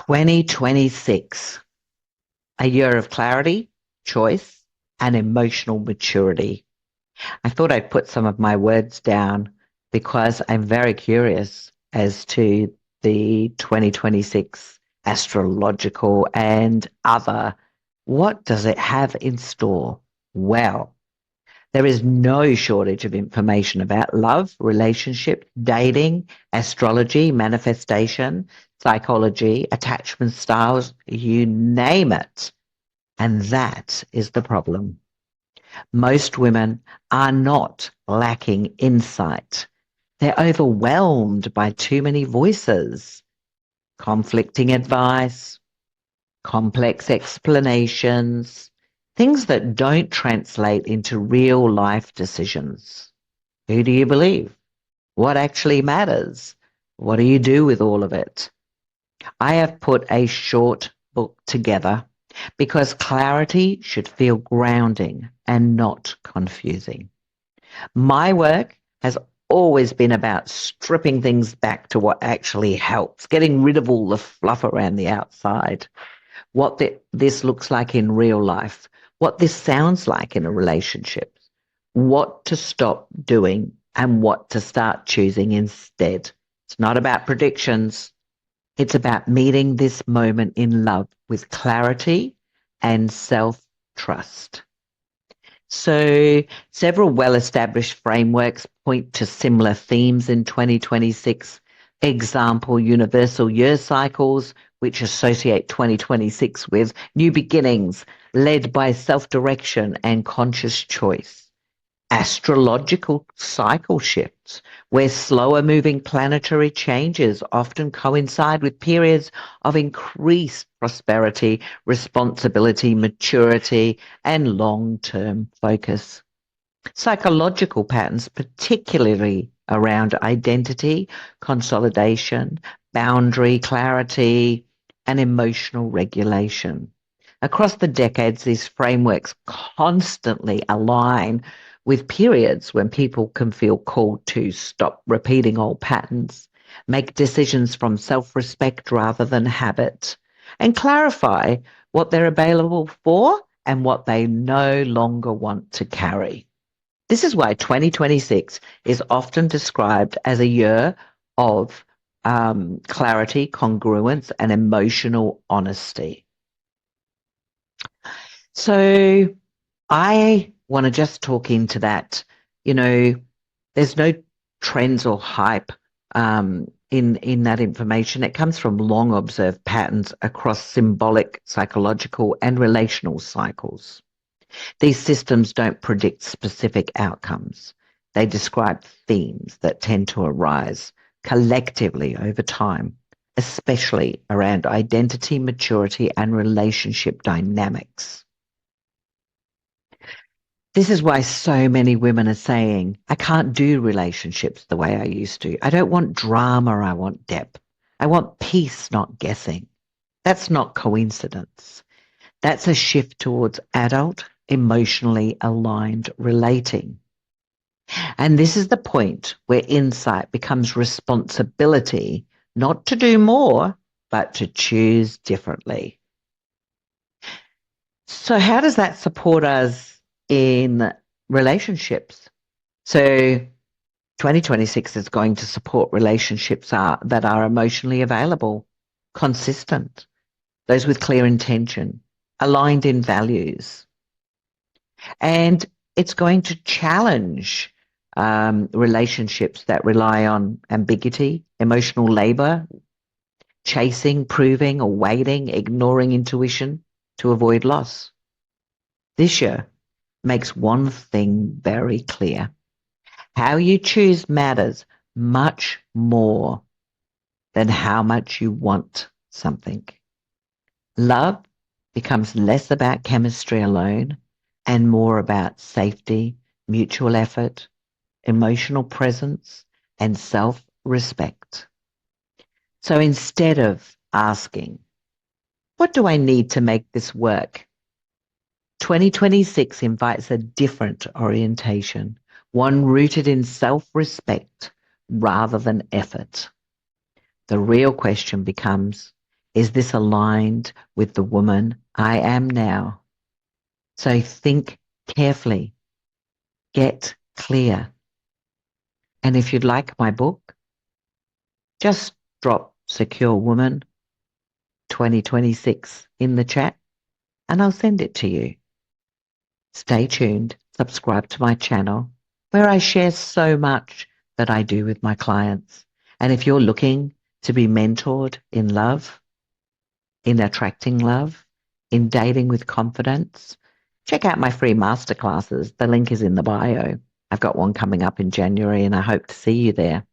2026, a year of clarity, choice, and emotional maturity. I thought I'd put some of my words down because I'm very curious as to the 2026 astrological and other. What does it have in store? Well, there is no shortage of information about love, relationship, dating, astrology, manifestation, psychology, attachment styles, you name it. And that is the problem. Most women are not lacking insight. They're overwhelmed by too many voices, conflicting advice, complex explanations, things that don't translate into real life decisions. Who do you believe? What actually matters? What do you do with all of it? I have put a short book together because clarity should feel grounding and not confusing. My work has always been about stripping things back to what actually helps, getting rid of all the fluff around the outside, what this looks like in real life, what this sounds like in a relationship, what to stop doing and what to start choosing instead. It's not about predictions. It's about meeting this moment in love with clarity and self-trust. So several well-established frameworks point to similar themes in 2026. Example, universal year cycles, which associate 2026 with new beginnings led by self-direction and conscious choice. Astrological cycle shifts, where slower moving planetary changes often coincide with periods of increased prosperity, responsibility, maturity, and long-term focus. Psychological patterns, particularly around identity, consolidation, boundary clarity, and emotional regulation. Across the decades, these frameworks constantly align with periods when people can feel called to stop repeating old patterns, make decisions from self-respect rather than habit, and clarify what they're available for and what they no longer want to carry. This is why 2026 is often described as a year of clarity, congruence, and emotional honesty. So I want to just talk into that. You know, there's no trends or hype in that information. It comes from long observed patterns across symbolic, psychological, and relational cycles. These systems don't predict specific outcomes. They describe themes that tend to arise collectively over time, especially around identity, maturity, and relationship dynamics. This is why so many women are saying, I can't do relationships the way I used to. I don't want drama, I want depth. I want peace, not guessing. That's not coincidence. That's a shift towards adult, emotionally aligned relating. And this is the point where insight becomes responsibility, not to do more, but to choose differently. So how does that support us in relationships? So 2026 is going to support relationships that are emotionally available, consistent, those with clear intention, aligned in values. And it's going to challenge relationships that rely on ambiguity, emotional labor, chasing, proving, or waiting, ignoring intuition to avoid loss. This year makes one thing very clear. How you choose matters much more than how much you want something. Love becomes less about chemistry alone and more about safety, mutual effort, emotional presence, and self-respect. So instead of asking, what do I need to make this work? 2026 invites a different orientation, one rooted in self-respect rather than effort. The real question becomes, Is this aligned with the woman I am now? So think carefully, get clear. And if you'd like my book, just drop Secure Woman 2026 in the chat and I'll send it to you. Stay tuned, subscribe to my channel where I share so much that I do with my clients. And if you're looking to be mentored in love, in attracting love, in dating with confidence, check out my free masterclasses. The link is in the bio. I've got one coming up in January and I hope to see you there.